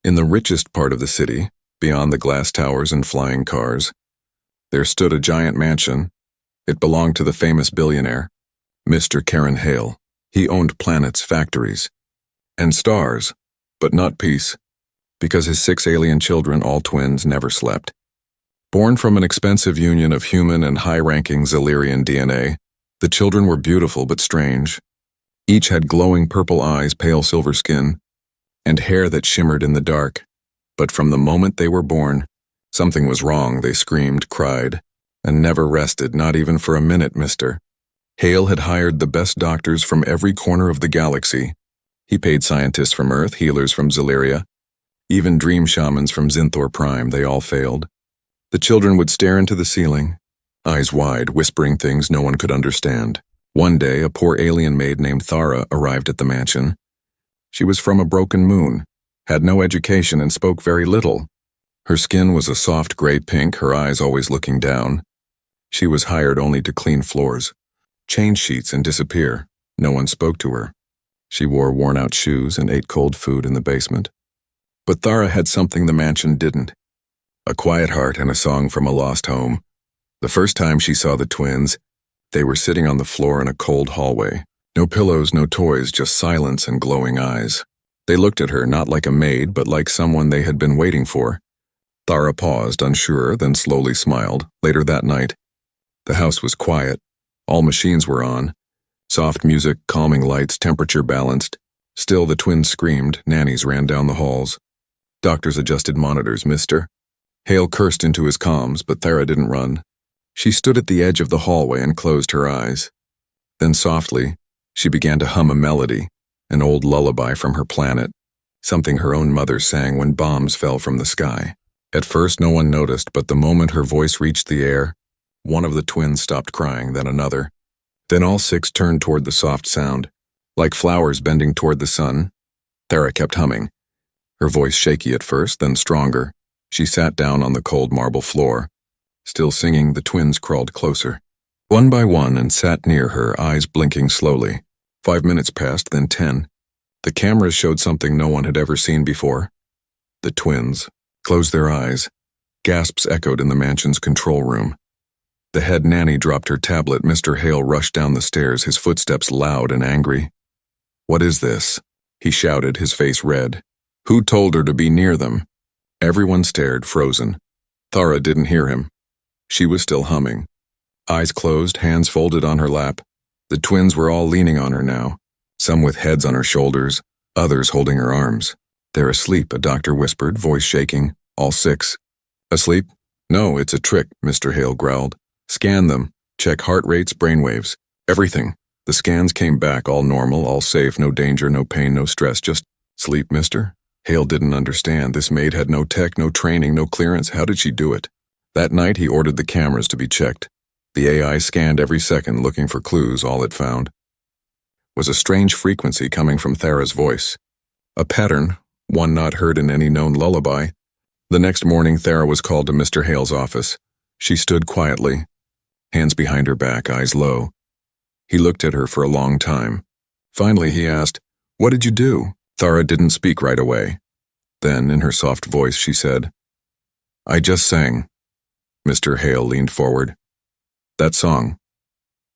In the richest part of the city, beyond the glass towers and flying cars, there stood a giant mansion. It belonged to the famous billionaire, Mr. Karen Hale. He owned planets, factories, and stars, but not peace, because his 6 alien children, all twins, never slept. Born from an expensive union of human and high-ranking Xilerian DNA, the children were beautiful but strange. Each had glowing purple eyes, pale silver skin, and hair that shimmered in the dark. But from the moment they were born, something was wrong. They screamed, cried, and never rested, not even for a minute. Mr. Hale had hired the best doctors from every corner of the galaxy. He paid scientists from Earth, healers from Xilleria, even dream shamans from Zinthor Prime. They all failed. The children would stare into the ceiling, eyes wide, whispering things no one could understand. One day, a poor alien maid named Thara arrived at the mansion. She was from a broken moon, had no education, and spoke very little. Her skin was a soft gray pink, her eyes always looking down. She was hired only to clean floors, change sheets, and disappear. No one spoke to her. She wore worn-out shoes and ate cold food in the basement. But Thara had something the mansion didn't: a quiet heart and a song from a lost home. The first time she saw the twins, they were sitting on the floor in a cold hallway. No pillows, no toys, just silence and glowing eyes. They looked at her, not like a maid, but like someone they had been waiting for. Thara paused, unsure, then slowly smiled. Later that night, the house was quiet. All machines were on. Soft music, calming lights, temperature balanced. Still the twins screamed. Nannies ran down the halls. Doctors adjusted monitors. Mr. Hale cursed into his comms, but Thara didn't run. She stood at the edge of the hallway and closed her eyes. Then softly, she began to hum a melody, an old lullaby from her planet, something her own mother sang when bombs fell from the sky. At first no one noticed, but the moment her voice reached the air, one of the twins stopped crying, then another. Then all 6 turned toward the soft sound, like flowers bending toward the sun. Thara kept humming, her voice shaky at first, then stronger. She sat down on the cold marble floor. Still singing, the twins crawled closer, one by one, and sat near her, eyes blinking slowly. 5 minutes passed, then 10. The cameras showed something no one had ever seen before. The twins closed their eyes. Gasps echoed in the mansion's control room. The head nanny dropped her tablet. Mr. Hale rushed down the stairs, his footsteps loud and angry. "What is this?" he shouted, his face red. "Who told her to be near them?" Everyone stared, frozen. Thara didn't hear him. She was still humming. Eyes closed, hands folded on her lap. The twins were all leaning on her now, some with heads on her shoulders, others holding her arms. "They're asleep," a doctor whispered, voice shaking. "All 6. Asleep? No, it's a trick," Mr. Hale growled. "Scan them. Check heart rates, brainwaves, everything." The scans came back, all normal, all safe, no danger, no pain, no stress, just sleep, mister. Hale didn't understand. This maid had no tech, no training, no clearance. How did she do it? That night he ordered the cameras to be checked. The AI scanned every second, looking for clues. All it found was a strange frequency coming from Thara's voice. A pattern, one not heard in any known lullaby. The next morning, Thara was called to Mr. Hale's office. She stood quietly, hands behind her back, eyes low. He looked at her for a long time. Finally, he asked, "What did you do?" Thara didn't speak right away. Then, in her soft voice, she said, "I just sang." Mr. Hale leaned forward. "That song,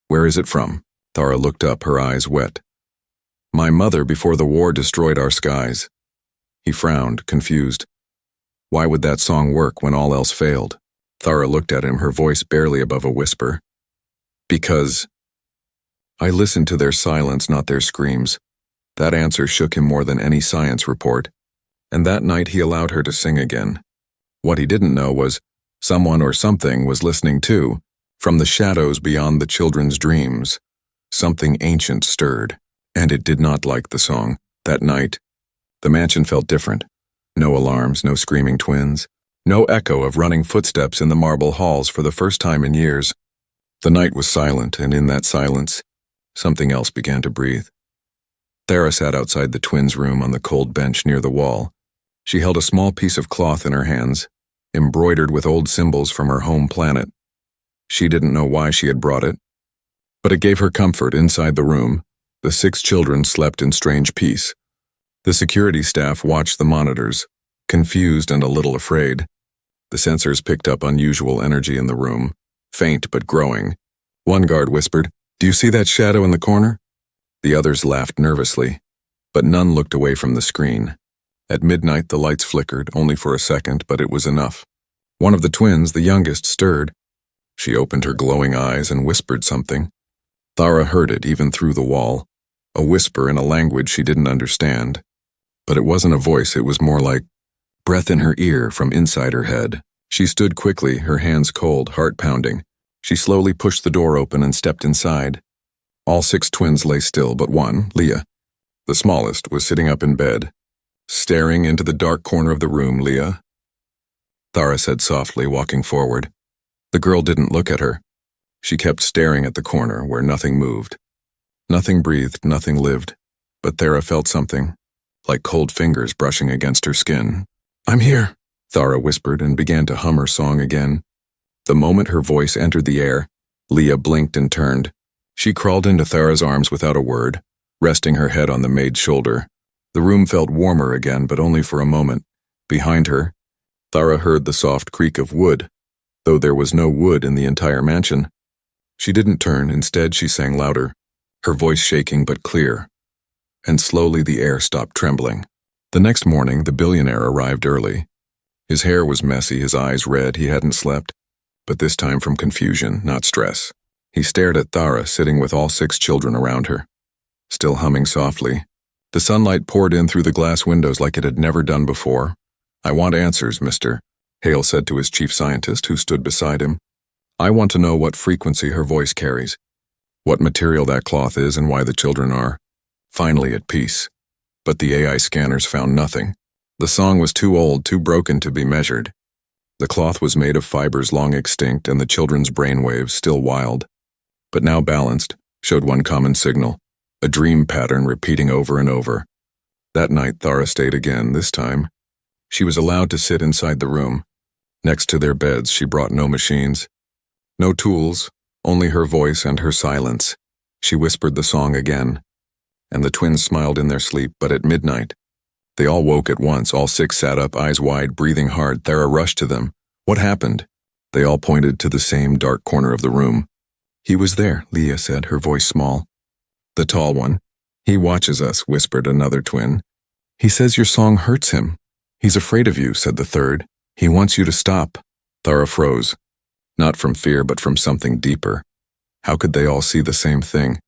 where is it from?" Thara looked up, her eyes wet. "My mother, before the war, destroyed our skies." He frowned, confused. Why would that song work when all else failed? Thara looked at him, her voice barely above a whisper. "Because I listened to their silence, not their screams." That answer shook him more than any science report. And that night he allowed her to sing again. What he didn't know was someone or something was listening too, from the shadows beyond the children's dreams. Something ancient stirred, and it did not like the song. That night, the mansion felt different. No alarms, no screaming twins, no echo of running footsteps in the marble halls for the first time in years. The night was silent, and in that silence, something else began to breathe. Thara sat outside the twins' room on the cold bench near the wall. She held a small piece of cloth in her hands, embroidered with old symbols from her home planet. She didn't know why she had brought it, but it gave her comfort. Inside the room, the 6 children slept in strange peace. The security staff watched the monitors, confused and a little afraid. The sensors picked up unusual energy in the room, faint but growing. One guard whispered, "Do you see that shadow in the corner?" The others laughed nervously, but none looked away from the screen. At midnight, the lights flickered, only for a second, but it was enough. One of the twins, the youngest, stirred. She opened her glowing eyes and whispered something. Thara heard it even through the wall, a whisper in a language she didn't understand. But it wasn't a voice, it was more like breath in her ear from inside her head. She stood quickly, her hands cold, heart pounding. She slowly pushed the door open and stepped inside. All 6 twins lay still, but one, Leah, the smallest, was sitting up in bed. Staring into the dark corner of the room, "Leah," Thara said softly, walking forward. The girl didn't look at her. She kept staring at the corner where nothing moved. Nothing breathed, nothing lived. But Thara felt something, like cold fingers brushing against her skin. "I'm here," Thara whispered and began to hum her song again. The moment her voice entered the air, Leah blinked and turned. She crawled into Thara's arms without a word, resting her head on the maid's shoulder. The room felt warmer again, but only for a moment. Behind her, Thara heard the soft creak of wood, though there was no wood in the entire mansion. She didn't turn, instead she sang louder, her voice shaking but clear. And slowly the air stopped trembling. The next morning, the billionaire arrived early. His hair was messy, his eyes red, he hadn't slept, but this time from confusion, not stress. He stared at Thara, sitting with all 6 children around her, still humming softly. The sunlight poured in through the glass windows like it had never done before. "I want answers, Mr. Hale said to his chief scientist, who stood beside him. "I want to know what frequency her voice carries, what material that cloth is, and why the children are finally at peace." But the AI scanners found nothing. The song was too old, too broken to be measured. The cloth was made of fibers long extinct, and the children's brainwaves, still wild, but now balanced, showed one common signal, a dream pattern repeating over and over. That night, Thara stayed again, this time. She was allowed to sit inside the room. Next to their beds, she brought no machines, no tools, only her voice and her silence. She whispered the song again, and the twins smiled in their sleep, but at midnight, they all woke at once. All 6 sat up, eyes wide, breathing hard. Thara rushed to them. "What happened?" They all pointed to the same dark corner of the room. "He was there," Leah said, her voice small. "The tall one. He watches us," whispered another twin. "He says your song hurts him. He's afraid of you," said the third. "He wants you to stop." Thara froze, not from fear but from something deeper. How could they all see the same thing,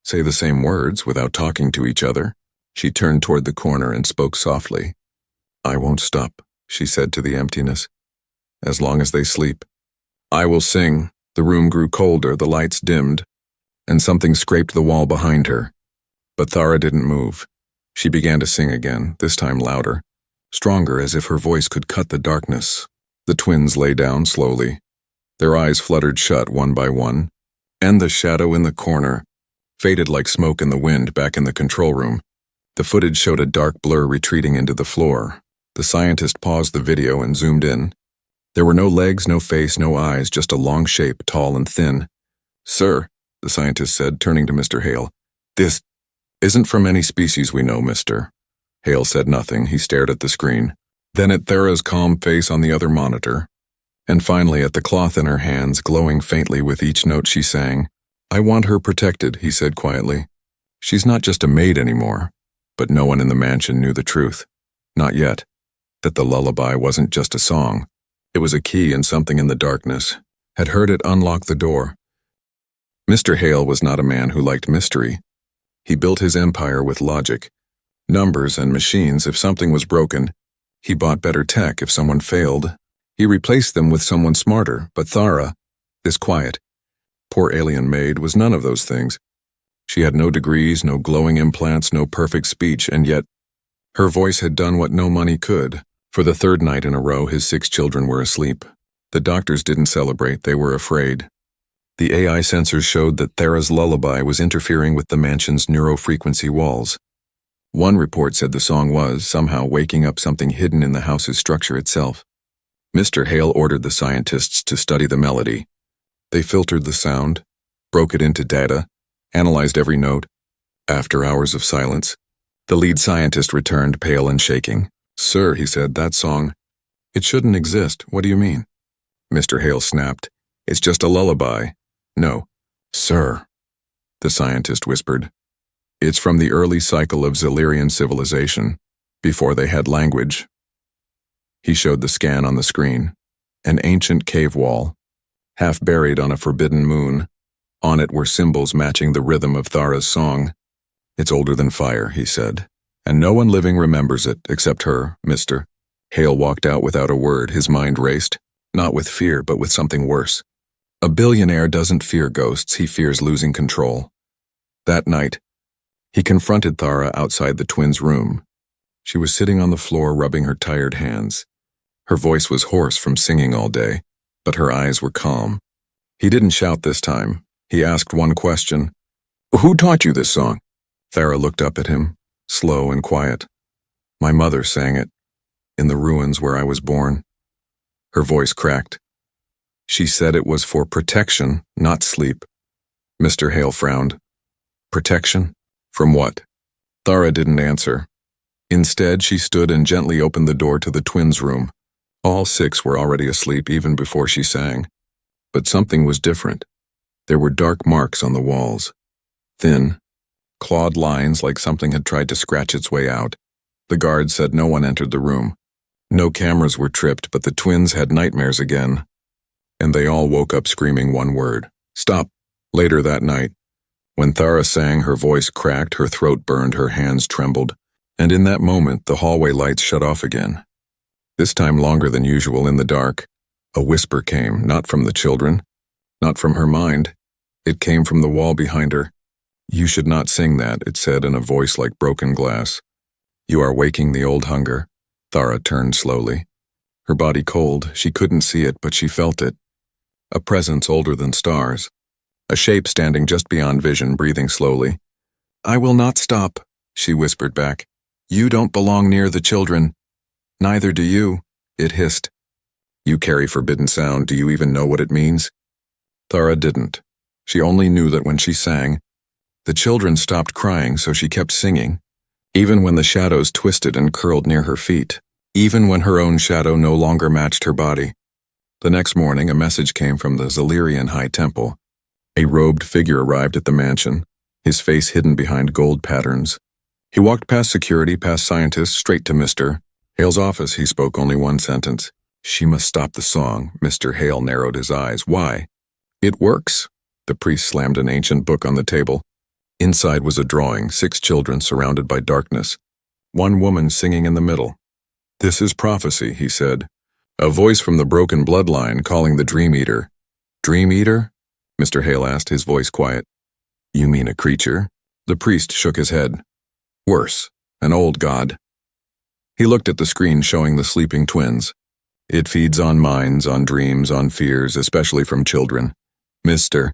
say the same words without talking to each other? She turned toward the corner and spoke softly. "I won't stop," she said to the emptiness, "as long as they sleep. I will sing." The room grew colder, the lights dimmed, and something scraped the wall behind her. But Thara didn't move. She began to sing again, this time louder, stronger, as if her voice could cut the darkness. The twins lay down slowly. Their eyes fluttered shut one by one, and the shadow in the corner faded like smoke in the wind back in the control room. The footage showed a dark blur retreating into the floor. The scientist paused the video and zoomed in. There were no legs, no face, no eyes, just a long shape, tall and thin. "Sir," the scientist said, turning to Mr. Hale, "this isn't from any species we know, Mr." Hale said nothing. He stared at the screen, then at Thara's calm face on the other monitor, and finally at the cloth in her hands, glowing faintly with each note she sang. "I want her protected," he said quietly. "She's not just a maid anymore." But no one in the mansion knew the truth. Not yet. That the lullaby wasn't just a song. It was a key, and something in the darkness had heard it unlock the door. Mr. Hale was not a man who liked mystery. He built his empire with logic, numbers and machines. If something was broken, he bought better tech. If someone failed, he replaced them with someone smarter. But Thara, this quiet, poor alien maid, was none of those things. She had no degrees, no glowing implants, no perfect speech, and yet her voice had done what no money could. For the 3rd night in a row, his 6 children were asleep. The doctors didn't celebrate, they were afraid. The AI sensors showed that Thara's lullaby was interfering with the mansion's neurofrequency walls. One report said the song was, somehow, waking up something hidden in the house's structure itself. Mr. Hale ordered the scientists to study the melody. They filtered the sound, broke it into data, analyzed every note. After hours of silence, the lead scientist returned, pale and shaking. Sir, he said, that song, it shouldn't exist. What do you mean? Mr. Hale snapped. It's just a lullaby. No. Sir, the scientist whispered. It's from the early cycle of Zilirian civilization, before they had language. He showed the scan on the screen. An ancient cave wall, half buried on a forbidden moon. On it were symbols matching the rhythm of Thara's song. It's older than fire, he said, and no one living remembers it except her, Mr. Hale walked out without a word. His mind raced, not with fear, but with something worse. A billionaire doesn't fear ghosts, he fears losing control. That night, he confronted Thara outside the twins' room. She was sitting on the floor rubbing her tired hands. Her voice was hoarse from singing all day, but her eyes were calm. He didn't shout this time. He asked one question. Who taught you this song? Thara looked up at him, slow and quiet. My mother sang it, in the ruins where I was born. Her voice cracked. She said it was for protection, not sleep. Mr. Hale frowned. Protection? From what? Thara didn't answer. Instead, she stood and gently opened the door to the twins' room. All 6 were already asleep even before she sang. But something was different. There were dark marks on the walls. Thin, clawed lines like something had tried to scratch its way out. The guard said no one entered the room. No cameras were tripped, but the twins had nightmares again. And they all woke up screaming one word. Stop. Later that night, when Thara sang, her voice cracked, her throat burned, her hands trembled. And in that moment, the hallway lights shut off again. This time longer than usual in the dark. A whisper came, not from the children, not from her mind. It came from the wall behind her. You should not sing that, it said in a voice like broken glass. You are waking the old hunger. Thara turned slowly. Her body cold, she couldn't see it, but she felt it. A presence older than stars. A shape standing just beyond vision, breathing slowly. I will not stop, she whispered back. You don't belong near the children. Neither do you, it hissed. You carry forbidden sound, do you even know what it means? Thara didn't. She only knew that when she sang, the children stopped crying, so she kept singing, even when the shadows twisted and curled near her feet, even when her own shadow no longer matched her body. The next morning, a message came from the Zilirian High Temple. A robed figure arrived at the mansion, his face hidden behind gold patterns. He walked past security, past scientists, straight to Mr. Hale's office. He spoke only one sentence. She must stop the song. Mr. Hale narrowed his eyes. Why? It works. The priest slammed an ancient book on the table. Inside was a drawing, 6 children surrounded by darkness. One woman singing in the middle. This is prophecy, he said. A voice from the broken bloodline calling the Dream Eater. Dream Eater? Mr. Hale asked, his voice quiet. You mean a creature? The priest shook his head. Worse, an old god. He looked at the screen showing the sleeping twins. It feeds on minds, on dreams, on fears, especially from children. Mr.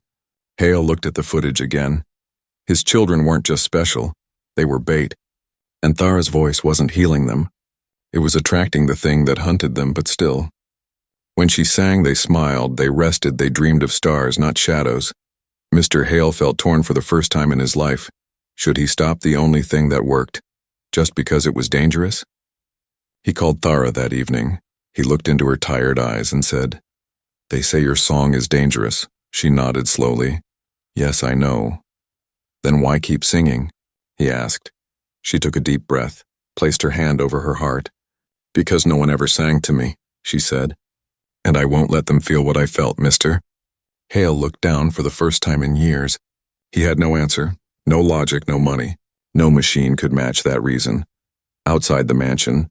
Hale looked at the footage again. His children weren't just special, they were bait. And Thara's voice wasn't healing them. It was attracting the thing that hunted them, but still. When she sang, they smiled, they rested, they dreamed of stars, not shadows. Mr. Hale felt torn for the first time in his life. Should he stop the only thing that worked, just because it was dangerous? He called Thara that evening. He looked into her tired eyes and said, They say your song is dangerous. She nodded slowly. Yes, I know. Then why keep singing? He asked. She took a deep breath, placed her hand over her heart. Because no one ever sang to me, she said. And I won't let them feel what I felt, mister. Hale looked down for the first time in years. He had no answer, no logic, no money. No machine could match that reason. Outside the mansion,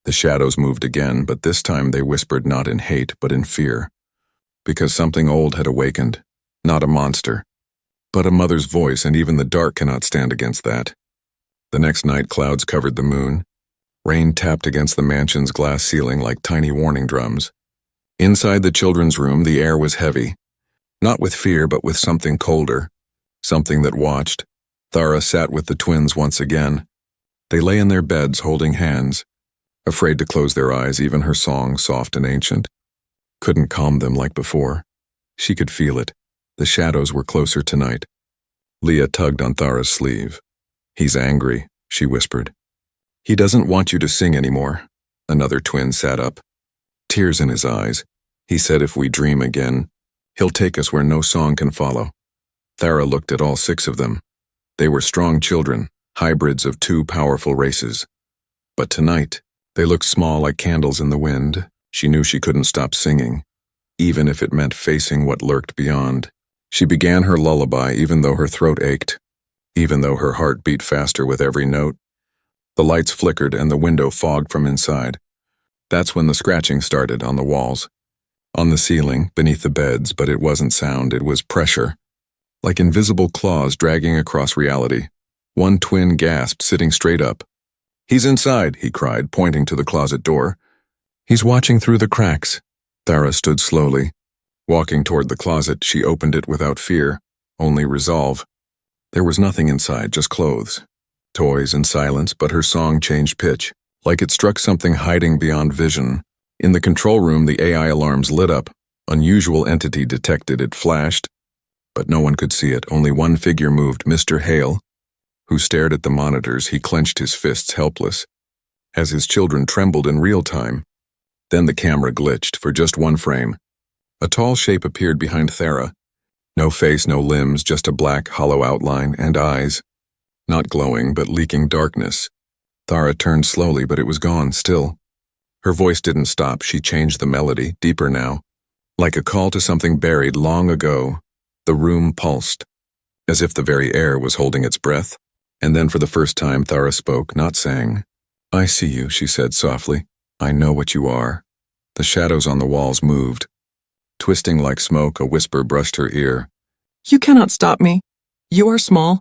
the shadows moved again, but this time they whispered not in hate, but in fear. Because something old had awakened, not a monster, but a mother's voice, and even the dark cannot stand against that. The next night, clouds covered the moon. Rain tapped against the mansion's glass ceiling like tiny warning drums. Inside the children's room, the air was heavy, not with fear, but with something colder, something that watched. Thara sat with the twins once again. They lay in their beds holding hands, afraid to close their eyes, even her song, soft and ancient, couldn't calm them like before. She could feel it. The shadows were closer tonight. Leah tugged on Thara's sleeve. He's angry, she whispered. He doesn't want you to sing anymore. Another twin sat up, tears in his eyes. He said if we dream again, he'll take us where no song can follow. Thara looked at all 6 of them. They were strong children, hybrids of 2 powerful races. But tonight, they looked small like candles in the wind. She knew she couldn't stop singing, even if it meant facing what lurked beyond. She began her lullaby even though her throat ached, even though her heart beat faster with every note. The lights flickered and the window fogged from inside. That's when the scratching started on the walls, on the ceiling, beneath the beds, but it wasn't sound, it was pressure. Like invisible claws dragging across reality. One twin gasped, sitting straight up. "He's inside," he cried, pointing to the closet door. "He's watching through the cracks." Thara stood slowly. Walking toward the closet, she opened it without fear, only resolve. There was nothing inside, just clothes, toys and silence, but her song changed pitch, like it struck something hiding beyond vision. In the control room, the AI alarms lit up. Unusual entity detected, it flashed. But no one could see it. Only one figure moved, Mr. Hale, who stared at the monitors. He clenched his fists, helpless, as his children trembled in real time. Then the camera glitched for just one frame. A tall shape appeared behind Thara. No face, no limbs, just a black, hollow outline and eyes. Not glowing, but leaking darkness. Thara turned slowly, but it was gone, still. Her voice didn't stop. She changed the melody, deeper now. Like a call to something buried long ago. The room pulsed, as if the very air was holding its breath. And then for the first time Thara spoke, not sang. "I see you," she said softly. "I know what you are." The shadows on the walls moved. Twisting like smoke, a whisper brushed her ear. "You cannot stop me. You are small."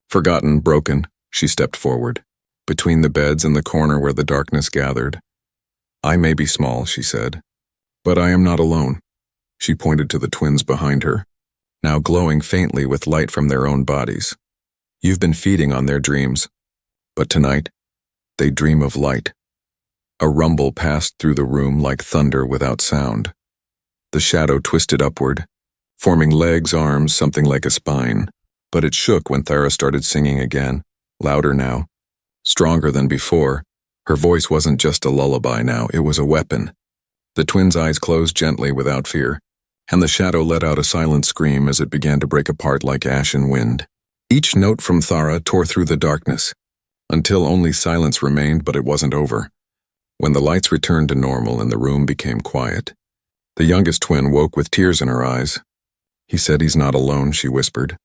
Forgotten, broken, she stepped forward, between the beds and the corner where the darkness gathered. "I may be small," she said, "but I am not alone." She pointed to the twins behind her, now glowing faintly with light from their own bodies. "You've been feeding on their dreams. But tonight, they dream of light." A rumble passed through the room like thunder without sound. The shadow twisted upward, forming legs, arms, something like a spine. But it shook when Thara started singing again, louder now, stronger than before. Her voice wasn't just a lullaby now, it was a weapon. The twins' eyes closed gently without fear, and the shadow let out a silent scream as it began to break apart like ash in wind. Each note from Thara tore through the darkness, until only silence remained, but it wasn't over. When the lights returned to normal and the room became quiet, the youngest twin woke with tears in her eyes. "He said he's not alone," she whispered.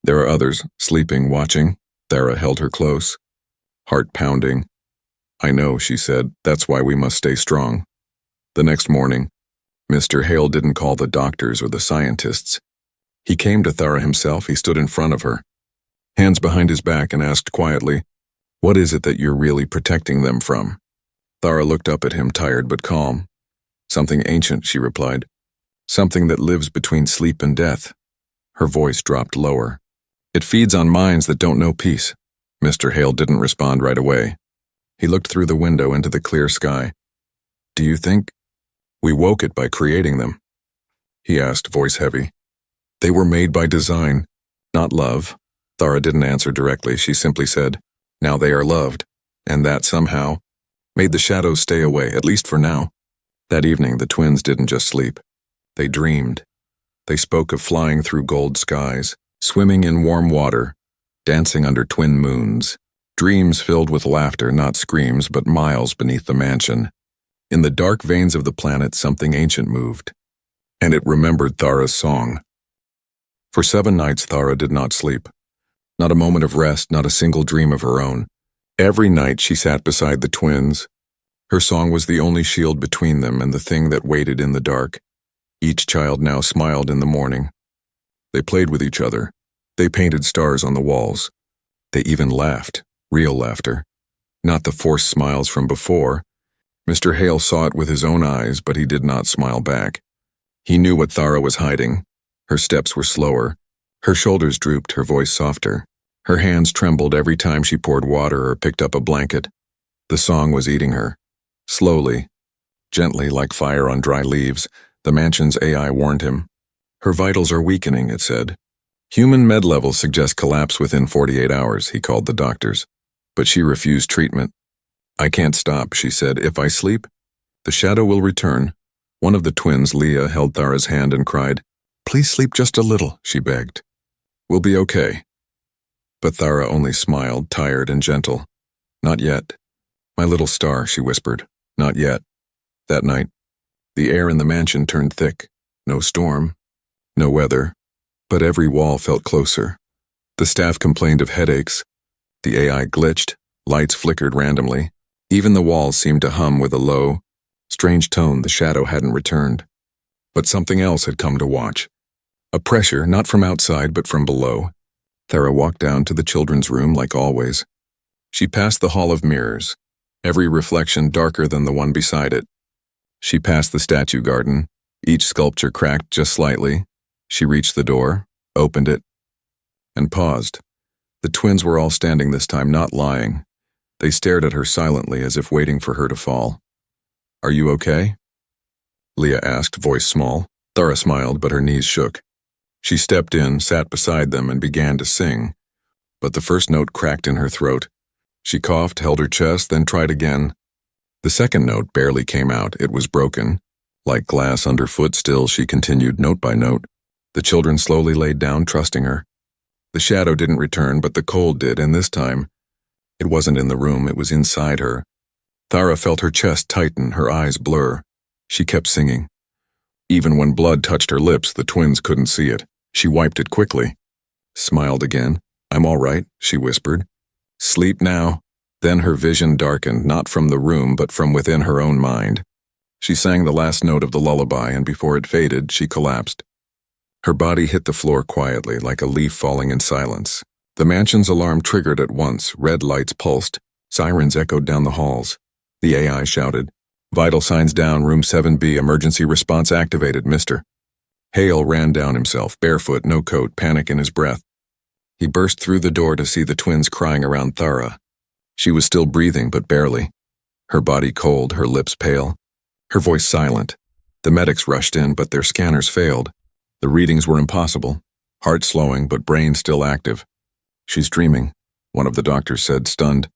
"There are others, sleeping, watching." Thara held her close, heart pounding. "I know," she said, "that's why we must stay strong." The next morning, Mr. Hale didn't call the doctors or the scientists. He came to Thara himself. He stood in front of her, hands behind his back, and asked quietly, "What is it that you're really protecting them from?" Thara looked up at him, tired but calm. "Something ancient," she replied. "Something that lives between sleep and death." Her voice dropped lower. "It feeds on minds that don't know peace." Mr. Hale didn't respond right away. He looked through the window into the clear sky. "Do you think we woke it by creating them?" he asked, voice heavy. "They were made by design, not love." Thara didn't answer directly. She simply said, "Now they are loved," and that somehow made the shadows stay away, at least for now. That evening, the twins didn't just sleep. They dreamed. They spoke of flying through gold skies, swimming in warm water, dancing under twin moons. Dreams filled with laughter, not screams, but miles beneath the mansion. In the dark veins of the planet, something ancient moved, and it remembered Thara's song. For 7 nights, Thara did not sleep. Not a moment of rest, not a single dream of her own. Every night she sat beside the twins. Her song was the only shield between them and the thing that waited in the dark. Each child now smiled in the morning. They played with each other. They painted stars on the walls. They even laughed, real laughter, not the forced smiles from before. Mr. Hale saw it with his own eyes, but he did not smile back. He knew what Thara was hiding. Her steps were slower. Her shoulders drooped, her voice softer. Her hands trembled every time she poured water or picked up a blanket. The song was eating her. Slowly, gently like fire on dry leaves, the mansion's AI warned him. "Her vitals are weakening," it said. "Human med levels suggest collapse within 48 hours, he called the doctors. But she refused treatment. I can't stop, she said. If I sleep, the shadow will return. One of the twins, Leah, held Thara's hand and cried. Please sleep just a little, she begged. We'll be okay. But Thara only smiled, tired and gentle. Not yet. My little star, she whispered. Not yet. That night, the air in the mansion turned thick. No storm, no weather, but every wall felt closer. The staff complained of headaches. The AI glitched, lights flickered randomly. Even the walls seemed to hum with a low, strange tone. The shadow hadn't returned. But something else had come to watch. A pressure, not from outside but from below. Thara walked down to the children's room like always. She passed the hall of mirrors, every reflection darker than the one beside it. She passed the statue garden, each sculpture cracked just slightly. She reached the door, opened it, and paused. The twins were all standing this time, not lying. They stared at her silently as if waiting for her to fall. Are you okay? Leah asked, voice small. Thara smiled, but her knees shook. She stepped in, sat beside them, and began to sing. But the first note cracked in her throat. She coughed, held her chest, then tried again. The second note barely came out. It was broken. Like glass underfoot, still she continued note by note. The children slowly laid down, trusting her. The shadow didn't return, but the cold did, and this time, it wasn't in the room, it was inside her. Thara felt her chest tighten, her eyes blur. She kept singing. Even when blood touched her lips, the twins couldn't see it. She wiped it quickly. Smiled again. I'm all right, she whispered. Sleep now. Then her vision darkened, not from the room, but from within her own mind. She sang the last note of the lullaby, and before it faded, she collapsed. Her body hit the floor quietly, like a leaf falling in silence. The mansion's alarm triggered at once. Red lights pulsed. Sirens echoed down the halls. The AI shouted, Vital signs down, room 7B, emergency response activated, mister. Hale ran down himself, barefoot, no coat, panic in his breath. He burst through the door to see the twins crying around Thara. She was still breathing, but barely. Her body cold, her lips pale, her voice silent. The medics rushed in, but their scanners failed. The readings were impossible. Heart slowing, but brain still active. She's dreaming, one of the doctors said, stunned.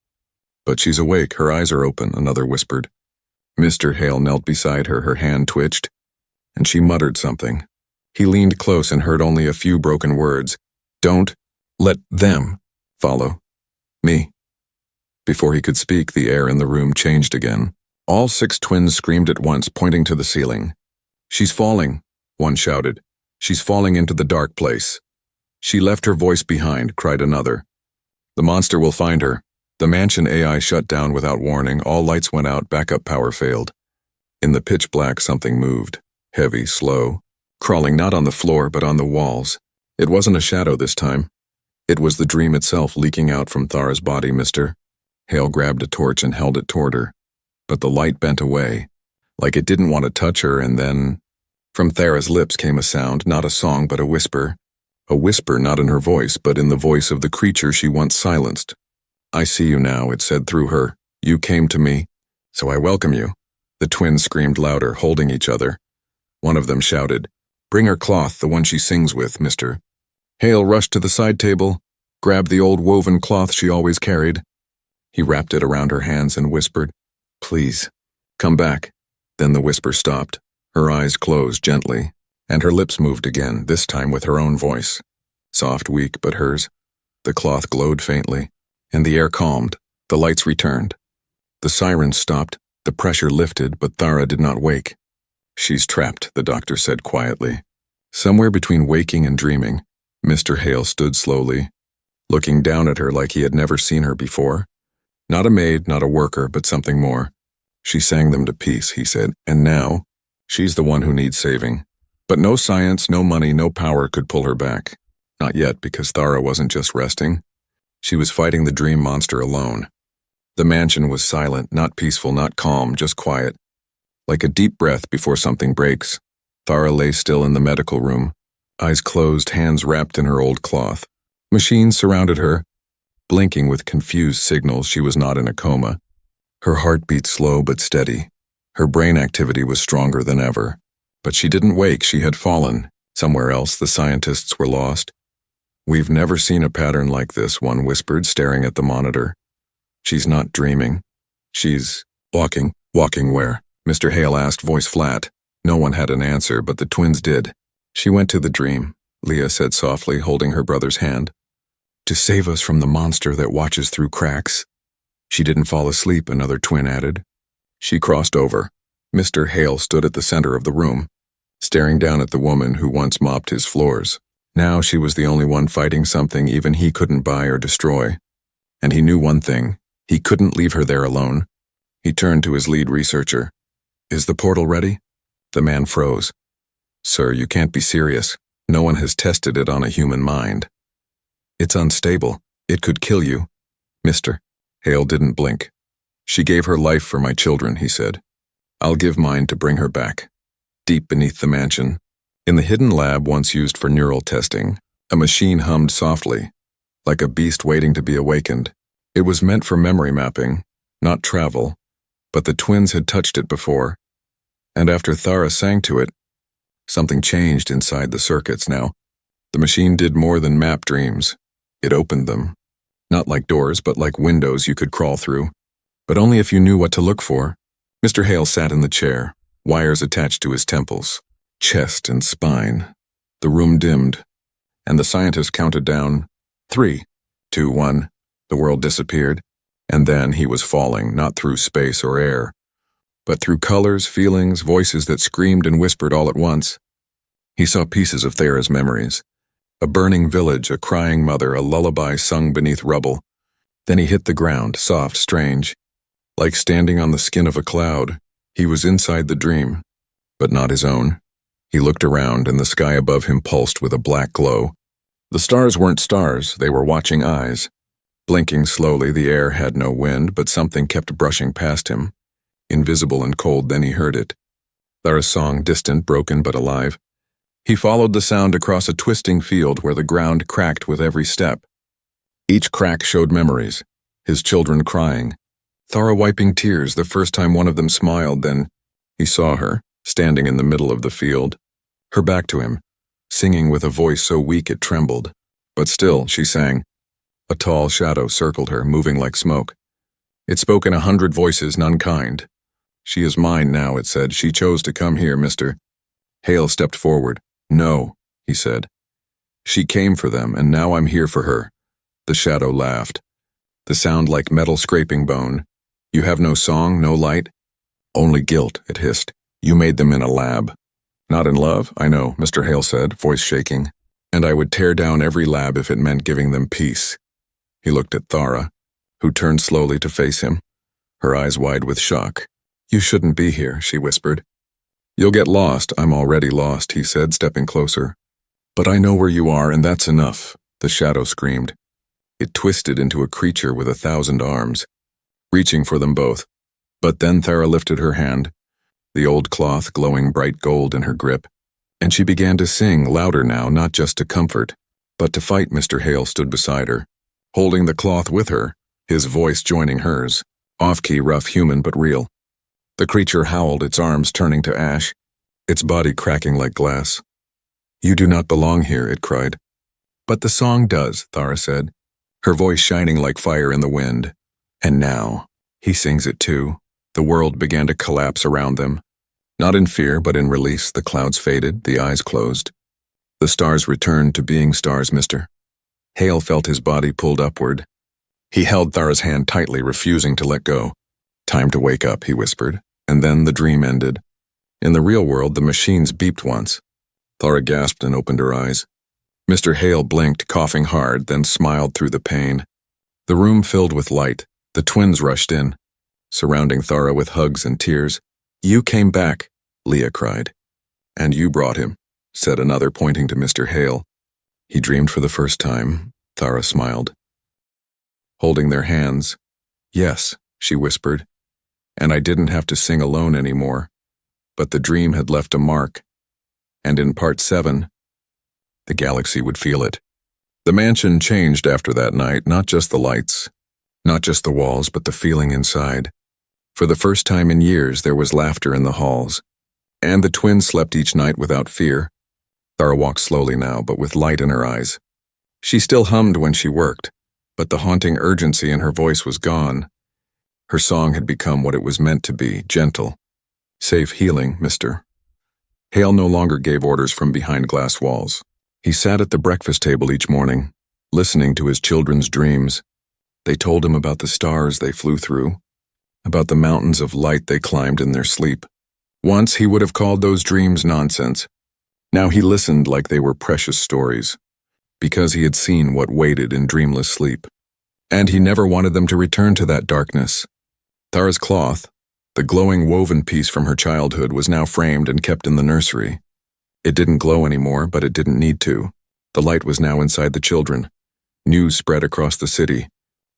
But she's awake, her eyes are open, another whispered. Mr. Hale knelt beside her, her hand twitched, and she muttered something. He leaned close and heard only a few broken words. Don't let them follow me. Before he could speak, the air in the room changed again. All 6 twins screamed at once, pointing to the ceiling. She's falling, one shouted. She's falling into the dark place. She left her voice behind, cried another. The monster will find her. The mansion AI shut down without warning. All lights went out, backup power failed. In the pitch black, something moved. Heavy, slow, crawling not on the floor but on the walls. It wasn't a shadow this time. It was the dream itself leaking out from Thara's body, mister. Hale grabbed a torch and held it toward her. But the light bent away, like it didn't want to touch her, and then, from Thara's lips came a sound, not a song but a whisper. A whisper not in her voice, but in the voice of the creature she once silenced. I see you now, it said through her. You came to me, so I welcome you. The twins screamed louder, holding each other. One of them shouted, Bring her cloth, the one she sings with, mister. Hale rushed to the side table, grabbed the old woven cloth she always carried. He wrapped it around her hands and whispered, Please, come back. Then the whisper stopped. Her eyes closed gently, and her lips moved again, this time with her own voice. Soft, weak, but hers. The cloth glowed faintly, and the air calmed. The lights returned. The sirens stopped, the pressure lifted, but Thara did not wake. She's trapped, the doctor said quietly. Somewhere between waking and dreaming, Mr. Hale stood slowly, looking down at her like he had never seen her before. Not a maid, not a worker, but something more. She sang them to peace, he said, and now, she's the one who needs saving. But no science, no money, no power could pull her back. Not yet, because Thara wasn't just resting. She was fighting the dream monster alone. The mansion was silent, not peaceful, not calm, just quiet. Like a deep breath before something breaks, Thara lay still in the medical room, eyes closed, hands wrapped in her old cloth. Machines surrounded her, blinking with confused signals she was not in a coma. Her heart beat slow but steady. Her brain activity was stronger than ever. But she didn't wake, she had fallen. Somewhere else, the scientists were lost. We've never seen a pattern like this, one whispered, staring at the monitor. She's not dreaming. She's walking. Walking where? Mr. Hale asked, voice flat. No one had an answer, but the twins did. She went to the dream, Leah said softly, holding her brother's hand. To save us from the monster that watches through cracks. She didn't fall asleep, another twin added. She crossed over. Mr. Hale stood at the center of the room, staring down at the woman who once mopped his floors. Now she was the only one fighting something even he couldn't buy or destroy. And he knew one thing. He couldn't leave her there alone. He turned to his lead researcher. Is the portal ready? The man froze. Sir, you can't be serious. No one has tested it on a human mind. It's unstable. It could kill you. Mister. Hale didn't blink. She gave her life for my children, he said. I'll give mine to bring her back. Deep beneath the mansion, in the hidden lab once used for neural testing, a machine hummed softly, like a beast waiting to be awakened. It was meant for memory mapping, not travel, but the twins had touched it before, and after Thara sang to it, something changed inside the circuits now. The machine did more than map dreams. It opened them. Not like doors, but like windows you could crawl through. But only if you knew what to look for. Mr. Hale sat in the chair, wires attached to his temples, chest and spine. The room dimmed, and the scientist counted down. 3, 2, 1. The world disappeared, and then he was falling, not through space or air, but through colors, feelings, voices that screamed and whispered all at once. He saw pieces of Thara's memories. A burning village, a crying mother, a lullaby sung beneath rubble. Then he hit the ground, soft, strange. Like standing on the skin of a cloud, he was inside the dream, but not his own. He looked around, and the sky above him pulsed with a black glow. The stars weren't stars, they were watching eyes. Blinking slowly, the air had no wind, but something kept brushing past him. Invisible and cold, then he heard it. Thara's song, distant, broken, but alive. He followed the sound across a twisting field where the ground cracked with every step. Each crack showed memories, his children crying. Thara wiping tears the first time one of them smiled, then he saw her, standing in the middle of the field, her back to him, singing with a voice so weak it trembled. But still, she sang. A tall shadow circled her, moving like smoke. It spoke in 100 voices, none kind. She is mine now, it said. She chose to come here, Mr. Hale stepped forward. No, he said. She came for them, and now I'm here for her. The shadow laughed. The sound like metal scraping bone. You have no song, no light? Only guilt, it hissed. You made them in a lab. Not in love, I know, Mr. Hale said, voice shaking. And I would tear down every lab if it meant giving them peace. He looked at Thara, who turned slowly to face him, her eyes wide with shock. You shouldn't be here, she whispered. You'll get lost. I'm already lost, he said, stepping closer. But I know where you are, and that's enough, the shadow screamed. It twisted into a creature with 1,000 arms, reaching for them both. But then Thara lifted her hand, the old cloth glowing bright gold in her grip, and she began to sing, louder now, not just to comfort, but to fight. Mr. Hale stood beside her, holding the cloth with her, his voice joining hers, off-key, rough, human, but real. The creature howled, its arms turning to ash, its body cracking like glass. You do not belong here, it cried. But the song does, Thara said, her voice shining like fire in the wind. And now, he sings it too. The world began to collapse around them. Not in fear, but in release. The clouds faded, the eyes closed. The stars returned to being stars, Mr. Hale felt his body pulled upward. He held Thara's hand tightly, refusing to let go. Time to wake up, he whispered, and then the dream ended. In the real world, the machines beeped once. Thara gasped and opened her eyes. Mr. Hale blinked, coughing hard, then smiled through the pain. The room filled with light. The twins rushed in, surrounding Thara with hugs and tears. You came back, Leah cried. And you brought him, said another, pointing to Mr. Hale. He dreamed for the first time, Thara smiled. Holding their hands. Yes, she whispered. And I didn't have to sing alone anymore. But the dream had left a mark. And in part 7, the galaxy would feel it. The mansion changed after that night, not just the lights, not just the walls, but the feeling inside. For the first time in years, there was laughter in the halls. And the twins slept each night without fear. Thara walked slowly now, but with light in her eyes. She still hummed when she worked, but the haunting urgency in her voice was gone. Her song had become what it was meant to be, gentle. Safe healing, mister. Hale no longer gave orders from behind glass walls. He sat at the breakfast table each morning, listening to his children's dreams. They told him about the stars they flew through, about the mountains of light they climbed in their sleep. Once he would have called those dreams nonsense. Now he listened like they were precious stories, because he had seen what waited in dreamless sleep. And he never wanted them to return to that darkness. Thara's cloth, the glowing woven piece from her childhood, was now framed and kept in the nursery. It didn't glow anymore, but it didn't need to. The light was now inside the children. News spread across the city.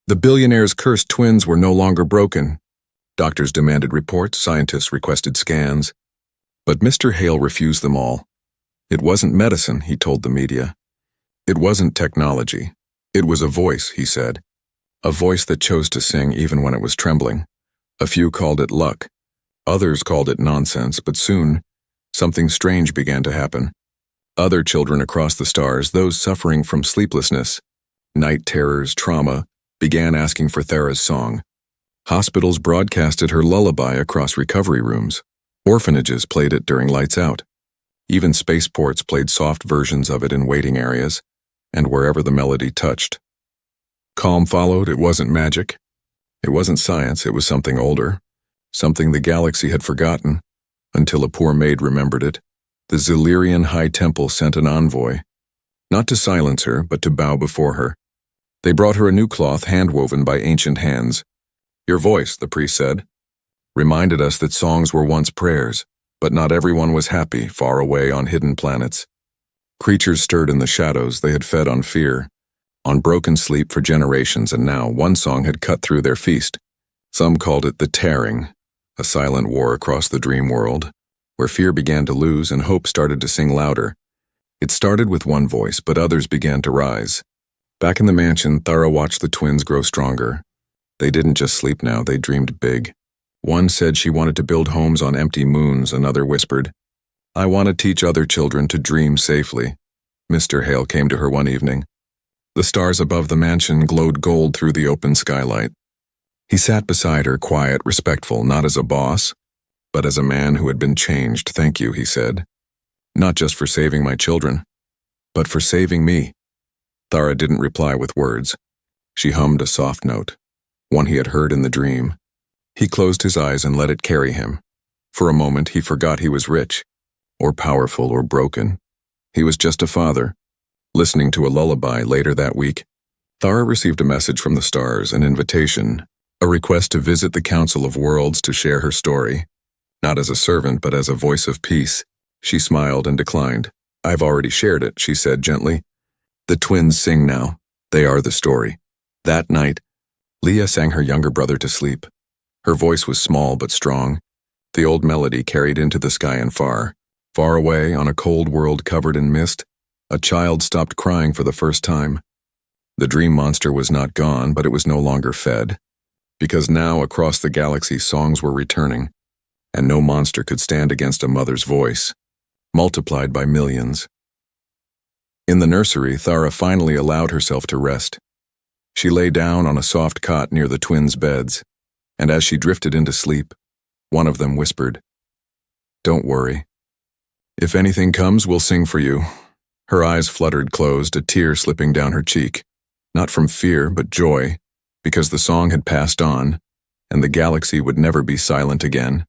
The billionaire's cursed twins were no longer broken. Doctors demanded reports, scientists requested scans. But Mr. Hale refused them all. It wasn't medicine, he told the media. It wasn't technology. It was a voice, he said. A voice that chose to sing even when it was trembling. A few called it luck. Others called it nonsense, but soon, something strange began to happen. Other children across the stars, those suffering from sleeplessness, night terrors, trauma, began asking for Thara's song. Hospitals broadcasted her lullaby across recovery rooms. Orphanages played it during lights out. Even spaceports played soft versions of it in waiting areas, and wherever the melody touched. Calm followed. It wasn't magic. It wasn't science. It was something older, something the galaxy had forgotten, until a poor maid remembered it. The Zilirian High Temple sent an envoy, not to silence her, but to bow before her. They brought her a new cloth hand-woven by ancient hands. Your voice, the priest said, reminded us that songs were once prayers, but not everyone was happy far away on hidden planets. Creatures stirred in the shadows. They had fed on fear, on broken sleep for generations, and now one song had cut through their feast. Some called it the tearing, a silent war across the dream world, where fear began to lose and hope started to sing louder. It started with one voice, but others began to rise. Back in the mansion, Thara watched the twins grow stronger. They didn't just sleep now, they dreamed big. One said she wanted to build homes on empty moons, another whispered, I want to teach other children to dream safely. Mr. Hale came to her one evening. The stars above the mansion glowed gold through the open skylight. He sat beside her, quiet, respectful, not as a boss, but as a man who had been changed. Thank you, he said. Not just for saving my children, but for saving me. Thara didn't reply with words. She hummed a soft note, one he had heard in the dream. He closed his eyes and let it carry him. For a moment, he forgot he was rich, or powerful, or broken. He was just a father. Listening to a lullaby later that week, Thara received a message from the stars, an invitation, a request to visit the Council of Worlds to share her story. Not as a servant, but as a voice of peace. She smiled and declined. I've already shared it, she said gently. The twins sing now. They are the story. That night, Leah sang her younger brother to sleep. Her voice was small but strong. The old melody carried into the sky and far. Far away, on a cold world covered in mist, a child stopped crying for the first time. The dream monster was not gone, but it was no longer fed. Because now, across the galaxy, songs were returning, and no monster could stand against a mother's voice, multiplied by millions. In the nursery, Thara finally allowed herself to rest. She lay down on a soft cot near the twins' beds, and as she drifted into sleep, one of them whispered, Don't worry. If anything comes, we'll sing for you. Her eyes fluttered closed, a tear slipping down her cheek. Not from fear, but joy, because the song had passed on, and the galaxy would never be silent again.